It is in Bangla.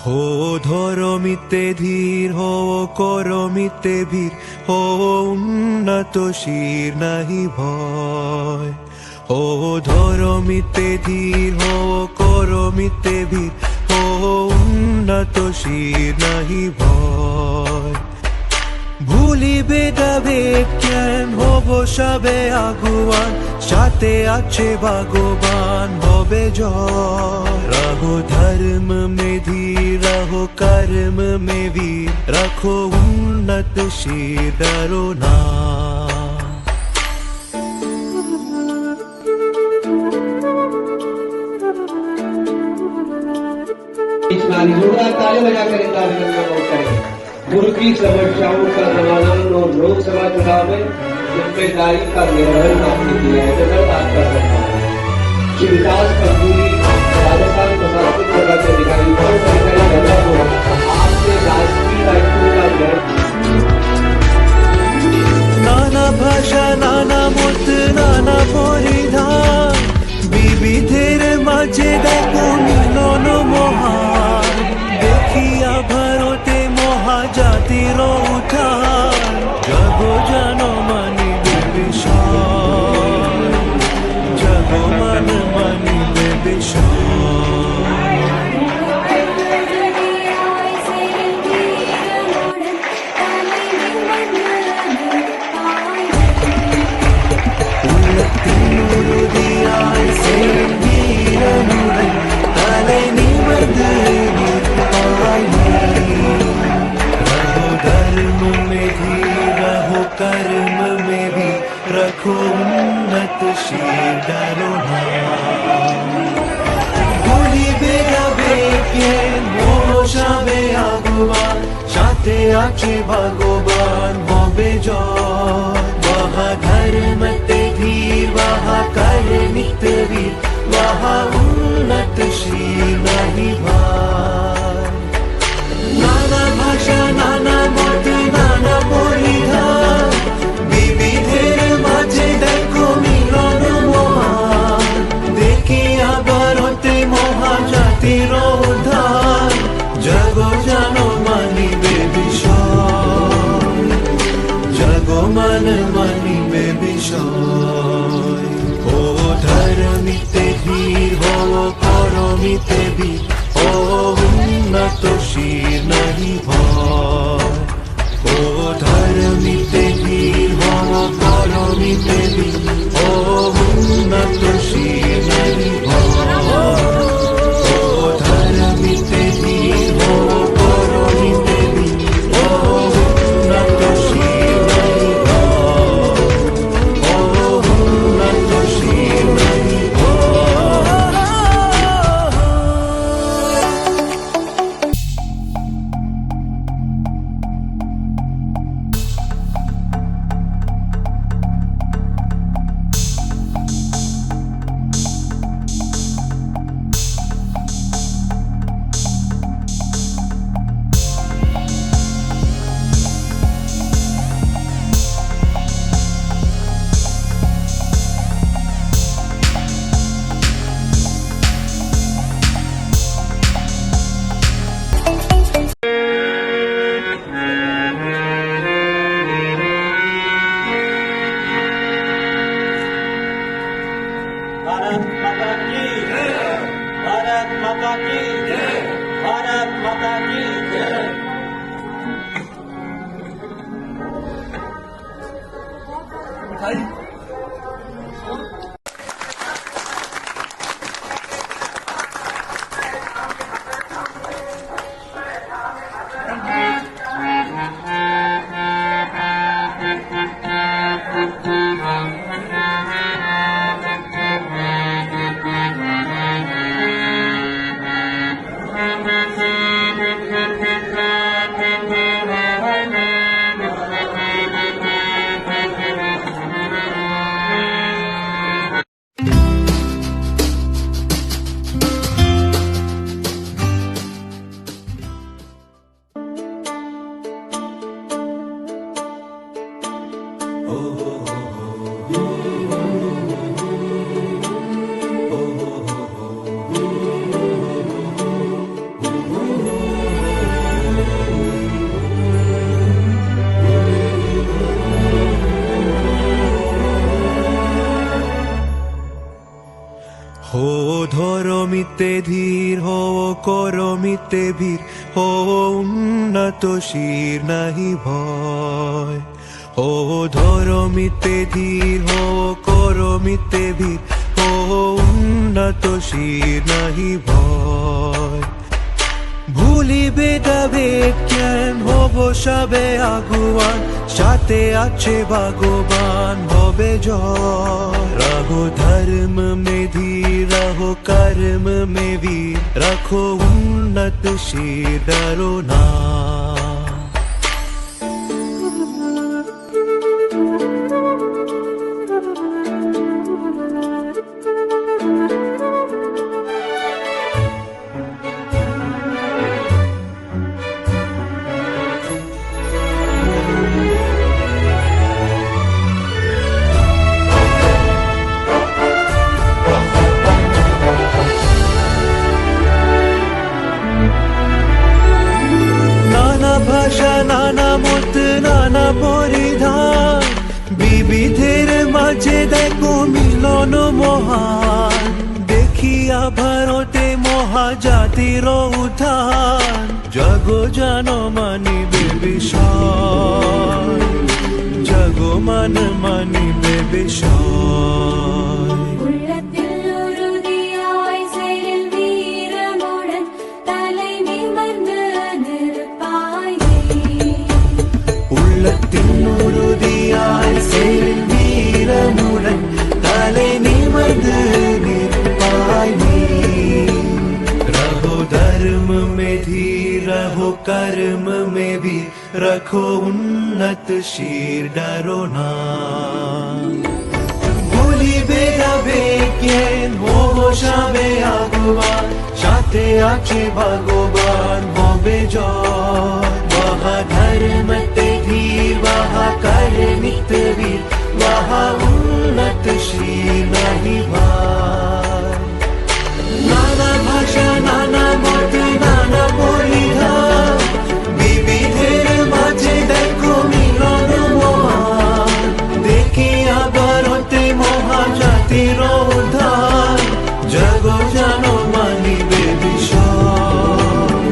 हो ধরমিতে ধীর হো করমিতে বীর হো উন্নত শির নাহি ভয় হো ধরমিতে ধীর হো করমিতে বীর হো উন্নত শির নাহি ভয় ভুলিবে যাবে জ্ঞান হব সবে আগুয়ান সাথে আছে ভগবান হবে জয় रहो धर्म में धीर रहो कर्म में वीर रखो उन्नत शीर डरो ना जोरदार ताली बजाकर इन कार्यक्रम का बहुत करें। गुरु की समस्याओं का समाधान और लोकसभा चुनाव में जिम्मेदारी का निर्वहन आपने किया है तो मैं बात कर सकता हूँ। श्री विकास कपूरी राजस्थान प्रशासनिक सेवा के अधिकारी और सरकारी जनता को आपने राष्ट्रीय दायित्व का ज्ञान नाना भाषा नाना मत नाना परिधान विविधेर माझे देखो মিলন মহান দেখিয়া ভারতে মহাজাতির উত্থান জগ জন মানিবে বিষয় জগ মান মানিবে বিষয় कर्म में भी रखो उन्नत शीर डरो ना ভুলিবে যাবে জ্ঞান বসাবে আগুয়ান সাথে আছে ভগবান হবে জয় वहाँ धर्म ते धीर वहाँ कर्मित वीर वहाँ उन्नत शीर नहीं भार नाना भाषा नाना मत नाना परिधान विविधेर माझे देखो মিলন মহান দেখিয়া ভারতে মহাজাতির উদ্ধার জগ জন মানিবে বিষয় জগ মান মানিবে বিষয় ও ধর্মিতে ধীর হো করমিতে বীর ও উন্নত শির নাহি ভয় ও ধর্মিতে ধীর হো করমিতে বীর ও উন্নত শির নাহি ভয় ও ধর্মিতে ধীর হো করমিতে বীর ও উন্নত শির নাহি ভয় ও উন্নত শির নাহি भारत माता की जय। भारत माता की जय। भारत माता की जय। হো ধরমিতে ধীর হো করমিতে বীর হো উন্নত শির নাহি ভয় হো ধরমিতে ধীর হো করমিতে বীর হো উন্নত শির নাহি ভয় ভুলিবে যাবে জ্ঞান হব সবে আগুয়ান সাথে আছে ভগবান হবে জয় रहो धर्म में धीर रहो कर्म में वीर रखो उन्नत शीर डरो ना ভাষা নানা মত নানা পরিধান বিবিধের মাঝে দেখো মিলন মহান দেখিয়া ভারতে মহাজাতির উত্থান জগ জন মানিবে বিষয় জগ মান মানিবে বিষয় உள்ளத்தில் உறுதியாய் செயல் வீரமுடன் தலை நிமிர்ந்து நிற்பாய் உள்ளத்தின் உறுதியாய் செயல் வீரமுடன் தலை நிமிர்ந்து நிற்பாய் நீ रहो धर्म में धीर रहो कर्म में भी रखो उन्नत शीर डरो ना ভুলিবে যাবে জ্ঞান হব সবে আগুয়ান সাথে আছে ভগবান হবে জয় वह धर्म ते धीर वह कर्मित